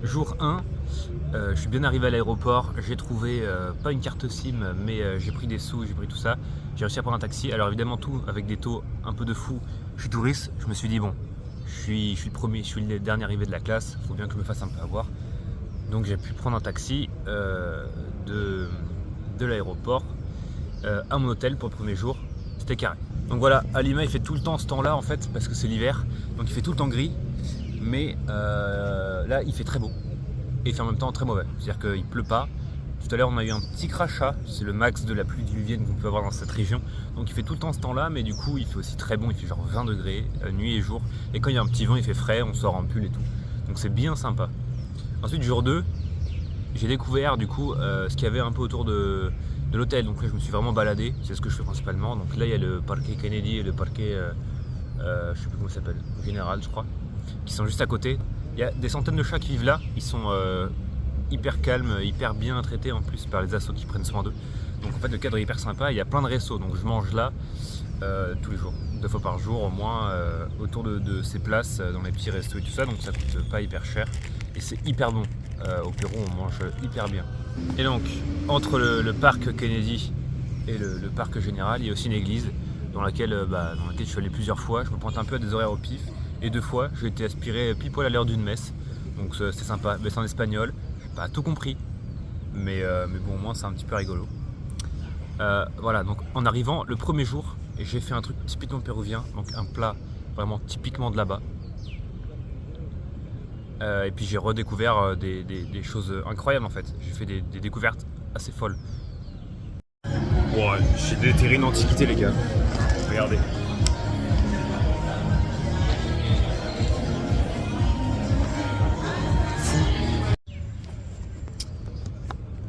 Jour 1, je suis bien arrivé à l'aéroport, j'ai trouvé pas une carte SIM mais j'ai pris des sous, j'ai pris tout ça. J'ai réussi à prendre un taxi, alors évidemment tout avec des taux un peu de fou. Je suis touriste, je me suis dit bon, je suis le premier, je suis le dernier arrivé de la classe, faut bien que je me fasse un peu avoir. Donc j'ai pu prendre un taxi de l'aéroport à mon hôtel pour le premier jour, c'était carré. Donc voilà, à Lima il fait tout le temps ce temps là en fait parce que c'est l'hiver, donc il fait tout le temps gris. Mais là il fait très beau et il fait en même temps très mauvais, c'est-à-dire qu'il pleut pas. Tout à l'heure on a eu un petit crachat, c'est le max de la pluie diluvienne qu'on peut avoir dans cette région. Donc il fait tout le temps ce temps là, mais du coup il fait aussi très bon, il fait genre 20 degrés nuit et jour. Et quand il y a un petit vent il fait frais, on sort en pull et tout. Donc c'est bien sympa. Ensuite jour 2, j'ai découvert du coup ce qu'il y avait un peu autour de l'hôtel. Donc là je me suis vraiment baladé, c'est ce que je fais principalement. Donc là il y a le parquet Kennedy et le parquet, je sais plus comment ça s'appelle, Général je crois, qui sont juste à côté. Il y a des centaines de chats qui vivent là, ils sont hyper calmes, hyper bien traités en plus par les assos qui prennent soin d'eux. Donc en fait le cadre est hyper sympa, il y a plein de restos, donc je mange là tous les jours, 2 fois par jour au moins, autour de ces places, dans les petits restos et tout ça, donc ça coûte pas hyper cher et c'est hyper bon. Au Pérou on mange hyper bien. Et donc entre le parc Kennedy et le parc général, il y a aussi une église dans laquelle je suis allé plusieurs fois. Je me pointe un peu à des horaires au pif. Et 2 fois, j'ai été aspiré pile poil à l'heure d'une messe. Donc c'est sympa. Mais c'est en espagnol. J'ai pas tout compris. Mais bon, au moins c'est un petit peu rigolo. Voilà, donc en arrivant, le premier jour, j'ai fait un truc typiquement péruvien. Donc un plat vraiment typiquement de là-bas. Et puis j'ai redécouvert des choses incroyables en fait. J'ai fait des découvertes assez folles. Ouais, j'ai déterré une antiquité les gars. Regardez.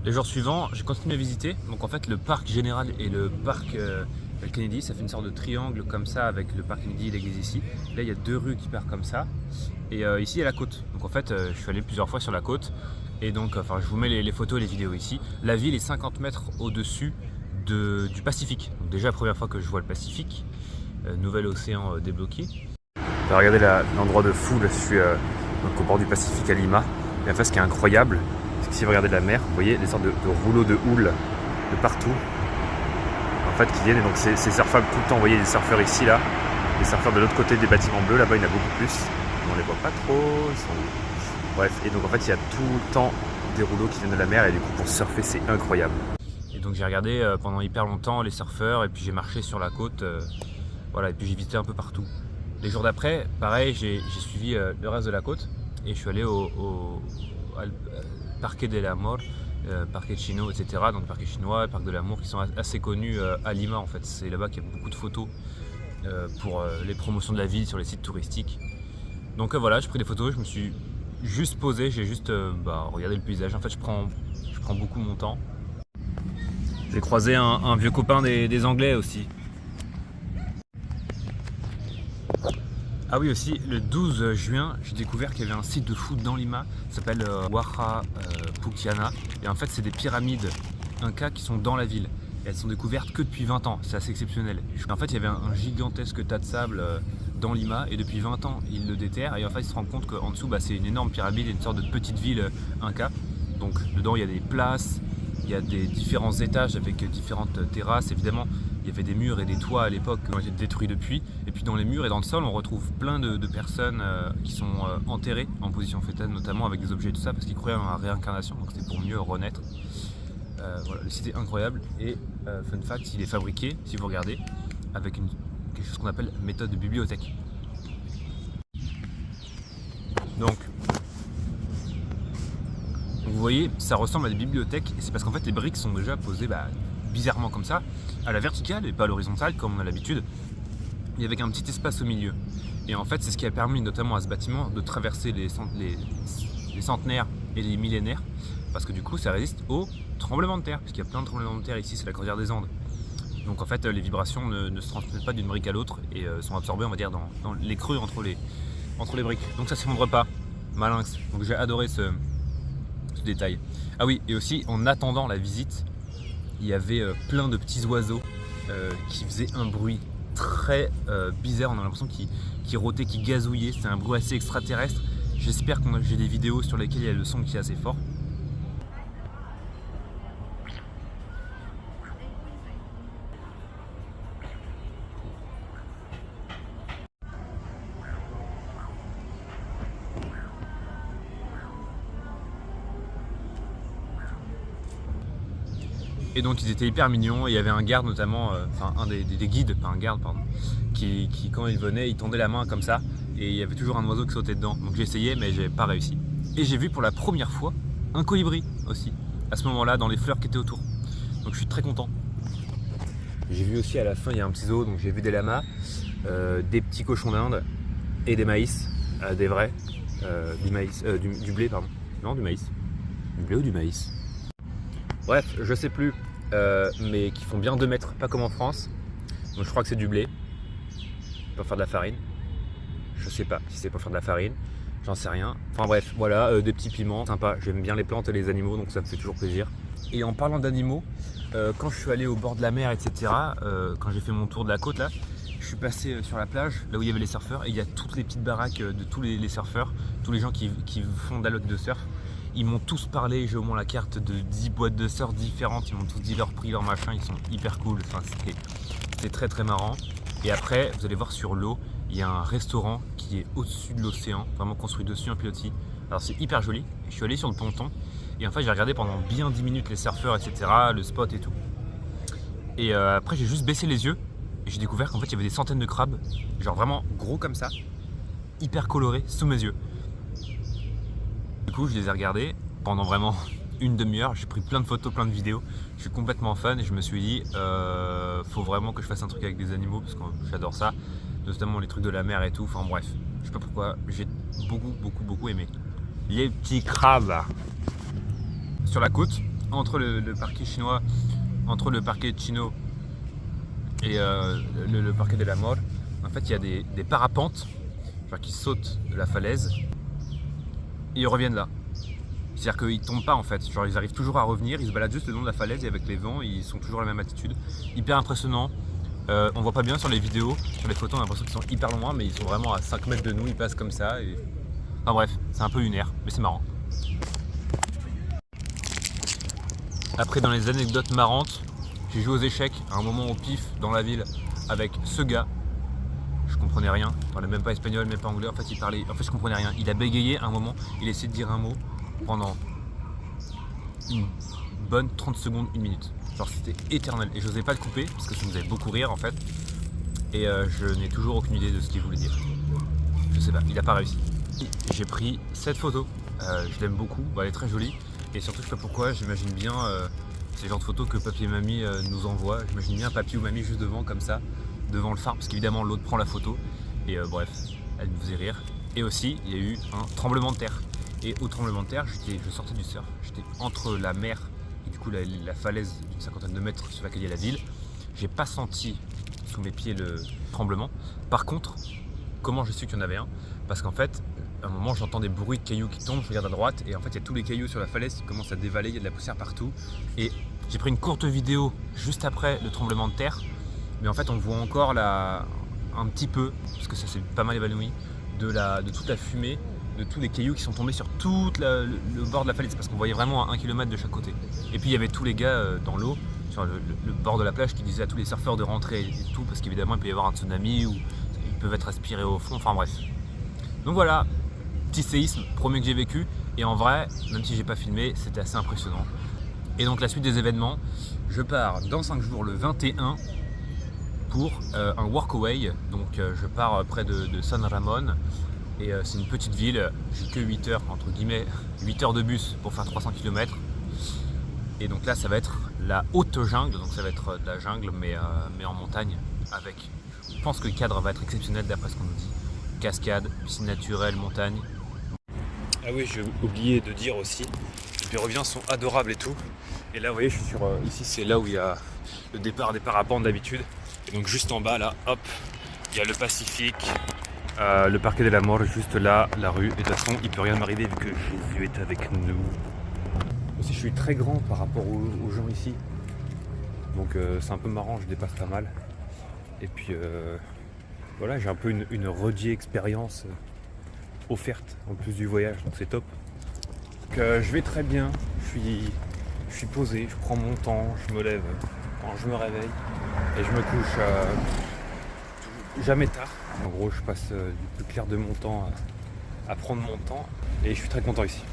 Les jours suivants, j'ai continué à visiter. Donc en fait, le parc général et le parc Kennedy, ça fait une sorte de triangle comme ça avec le parc Kennedy et l'église ici. Là, il y a 2 rues qui partent comme ça. Et ici, il y a la côte. Donc en fait, je suis allé plusieurs fois sur la côte. Et donc, je vous mets les photos et les vidéos ici. La ville est 50 mètres au-dessus du Pacifique. Donc déjà, la première fois que je vois le Pacifique. Nouvel océan débloqué. Regardez l'endroit de fou. Là, je suis donc, au bord du Pacifique à Lima. Et en fait, ce qui est incroyable, si vous regardez la mer, vous voyez des sortes de rouleaux de houle de partout en fait qui viennent, et donc c'est surfable tout le temps. Vous voyez des surfeurs ici, là, des surfeurs de l'autre côté des bâtiments bleus, là-bas il y en a beaucoup plus, mais on les voit pas trop, bref, et donc en fait il y a tout le temps des rouleaux qui viennent de la mer, et du coup pour surfer c'est incroyable. Et donc j'ai regardé pendant hyper longtemps les surfeurs, et puis j'ai marché sur la côte, voilà, et puis j'ai visité un peu partout. Les jours d'après, pareil, j'ai suivi le reste de la côte, et je suis allé au Parque de l'Amor, Parque Chino, etc. Donc Parque chinois, Parc de l'Amour, qui sont assez connus à Lima en fait. C'est là-bas qu'il y a beaucoup de photos pour les promotions de la ville sur les sites touristiques. Donc voilà, j'ai pris des photos, je me suis juste posé, j'ai juste regardé le paysage. En fait, je prends beaucoup mon temps. J'ai croisé un vieux copain des Anglais aussi. Ah oui aussi, le 12 juin, j'ai découvert qu'il y avait un site de foot dans Lima, ça s'appelle Huayra Pucllana. Et en fait c'est des pyramides Incas qui sont dans la ville. Et elles sont découvertes que depuis 20 ans, c'est assez exceptionnel. En fait il y avait un gigantesque tas de sable dans Lima, et depuis 20 ans ils le déterrent. Et en fait ils se rendent compte qu'en dessous c'est une énorme pyramide et une sorte de petite ville Inca. Donc dedans il y a des places, il y a des différents étages avec différentes terrasses. Évidemment il y avait des murs et des toits à l'époque qui ont été détruits depuis. Et puis dans les murs et dans le sol, on retrouve plein de personnes qui sont enterrées en position fétale, notamment avec des objets et tout ça, parce qu'ils croyaient en la réincarnation, donc c'était pour mieux renaître. Voilà, le site est incroyable. Et fun fact, il est fabriqué, si vous regardez, avec quelque chose qu'on appelle méthode de bibliothèque. Donc vous voyez, ça ressemble à des bibliothèques, et c'est parce qu'en fait les briques sont déjà posées bizarrement comme ça, à la verticale et pas à l'horizontale comme on a l'habitude, et avec un petit espace au milieu. Et en fait c'est ce qui a permis notamment à ce bâtiment de traverser les centenaires et les millénaires, parce que du coup ça résiste aux tremblements de terre, parce qu'il y a plein de tremblements de terre ici, c'est la cordillère des Andes. Donc en fait les vibrations ne se transmettent pas d'une brique à l'autre et sont absorbées on va dire dans les creux entre les briques. Donc ça c'est mon repas, malinx, donc j'ai adoré ce détail. Ah oui, et aussi en attendant la visite, il y avait plein de petits oiseaux qui faisaient un bruit très bizarre. On a l'impression qu'ils rôtaient, qu'ils gazouillaient. C'était un bruit assez extraterrestre. J'espère que j'ai des vidéos sur lesquelles il y a le son qui est assez fort. Et donc ils étaient hyper mignons, et il y avait un garde notamment, enfin un des guides, pas un garde pardon, qui quand il venait, il tendait la main comme ça, et il y avait toujours un oiseau qui sautait dedans. Donc j'ai essayé mais j'ai pas réussi. Et j'ai vu pour la première fois un colibri aussi, à ce moment-là dans les fleurs qui étaient autour. Donc je suis très content. J'ai vu aussi à la fin, il y a un petit zoo, donc j'ai vu des lamas, des petits cochons d'Inde et des maïs, des vrais, du maïs, du blé pardon, non du maïs, du blé ou du maïs. Bref, je sais plus, mais qui font bien 2 mètres, pas comme en France. Donc je crois que c'est du blé, pour faire de la farine. Je sais pas si c'est pour faire de la farine, j'en sais rien. Enfin bref, voilà, des petits piments, sympa. J'aime bien les plantes et les animaux, donc ça me fait toujours plaisir. Et en parlant d'animaux, quand je suis allé au bord de la mer, etc., quand j'ai fait mon tour de la côte là, je suis passé sur la plage, là où il y avait les surfeurs, et il y a toutes les petites baraques de tous les surfeurs, tous les gens qui font de la loc de surf. Ils m'ont tous parlé, j'ai au moins la carte de 10 boîtes de surf différentes, ils m'ont tous dit leur prix, leur machin, ils sont hyper cool, enfin, c'était très très marrant. Et après, vous allez voir sur l'eau, il y a un restaurant qui est au-dessus de l'océan, vraiment construit dessus, un pilotis. Alors c'est hyper joli, je suis allé sur le ponton, et en fait j'ai regardé pendant bien 10 minutes les surfeurs, etc., le spot et tout. Et après j'ai juste baissé les yeux, et j'ai découvert qu'en fait il y avait des centaines de crabes, genre vraiment gros comme ça, hyper colorés, sous mes yeux. Du coup, je les ai regardés pendant vraiment une demi-heure. J'ai pris plein de photos, plein de vidéos. Je suis complètement fan et je me suis dit, faut vraiment que je fasse un truc avec des animaux parce que j'adore ça, notamment les trucs de la mer et tout. Enfin bref, je sais pas pourquoi, j'ai beaucoup aimé. Les petits crabes sur la côte, entre le parquet chinois, entre le parquet chino et le parquet de la Mort. En fait, il y a des parapentes, genre qui sautent de la falaise. Et ils reviennent là. C'est-à-dire qu'ils tombent pas en fait, genre ils arrivent toujours à revenir, ils se baladent juste le long de la falaise et avec les vents, ils sont toujours à la même attitude. Hyper impressionnant, on voit pas bien sur les vidéos, sur les photos on a l'impression qu'ils sont hyper loin, mais ils sont vraiment à 5 mètres de nous, ils passent comme ça. Et... Enfin bref, c'est un peu lunaire, mais c'est marrant. Après dans les anecdotes marrantes, j'ai joué aux échecs à un moment au pif dans la ville avec ce gars. Je comprenais rien, il parlait même pas espagnol, même pas anglais, en fait il parlait, je comprenais rien. Il a bégayé à un moment, il essayait de dire un mot pendant une bonne 30 secondes, 1 minute. Genre c'était éternel et j'osais pas le couper parce que ça me faisait beaucoup rire en fait. Et je n'ai toujours aucune idée de ce qu'il voulait dire. Je sais pas, il a pas réussi. J'ai pris cette photo, je l'aime beaucoup, elle est très jolie. Et surtout je sais pas pourquoi, j'imagine bien ces genres de photos que papy et mamie nous envoient. J'imagine bien papy ou mamie juste devant comme ça, devant le phare, parce qu'évidemment l'autre prend la photo. Et bref, elle nous faisait rire. Et aussi, il y a eu un tremblement de terre. Et au tremblement de terre, je sortais du surf. J'étais entre la mer et du coup la falaise d'une 50aine de mètres sur laquelle il y a la ville. J'ai pas senti sous mes pieds le tremblement. Par contre, comment j'ai su qu'il y en avait un? Parce qu'en fait, à un moment, j'entends des bruits de cailloux qui tombent, je regarde à droite et en fait, il y a tous les cailloux sur la falaise qui commencent à dévaler, il y a de la poussière partout. Et j'ai pris une courte vidéo juste après le tremblement de terre. Mais en fait, on voit encore un petit peu, parce que ça s'est pas mal évanoui, de toute la fumée, de tous les cailloux qui sont tombés sur tout le bord de la falaise, parce qu'on voyait vraiment à 1 km de chaque côté. Et puis il y avait tous les gars dans l'eau, sur le bord de la plage, qui disaient à tous les surfeurs de rentrer et tout, parce qu'évidemment il peut y avoir un tsunami ou ils peuvent être aspirés au fond, enfin bref. Donc voilà, petit séisme, premier que j'ai vécu, et en vrai, même si j'ai pas filmé, c'était assez impressionnant. Et donc la suite des événements, je pars dans 5 jours le 21 pour un workaway, donc je pars près de San Ramon. Et c'est une petite ville, j'ai que 8 heures, entre guillemets, 8 heures de bus pour faire 300 km. Et donc là, ça va être la haute jungle, donc ça va être de la jungle, mais en montagne, avec, je pense que le cadre va être exceptionnel d'après ce qu'on nous dit. Cascade, piscine naturelle, montagne. Ah oui, j'ai oublié de dire aussi, les péruviens sont adorables et tout. Et là, vous voyez, je suis sur, ici, c'est là où il y a le départ des parapentes d'habitude. Et donc juste en bas, là, hop, il y a le Pacifique. Le parquet de la Mort juste là, la rue, et de toute façon il peut rien m'arriver vu que Jésus est avec nous. Aussi je suis très grand par rapport aux gens ici, donc c'est un peu marrant, je dépasse pas mal. Et puis voilà, j'ai un peu une redie expérience offerte en plus du voyage, donc c'est top. Donc, je vais très bien, je suis posé, je prends mon temps, je me lève quand je me réveille et je me couche jamais tard. En gros, je passe du plus clair de mon temps à prendre mon temps et je suis très content ici.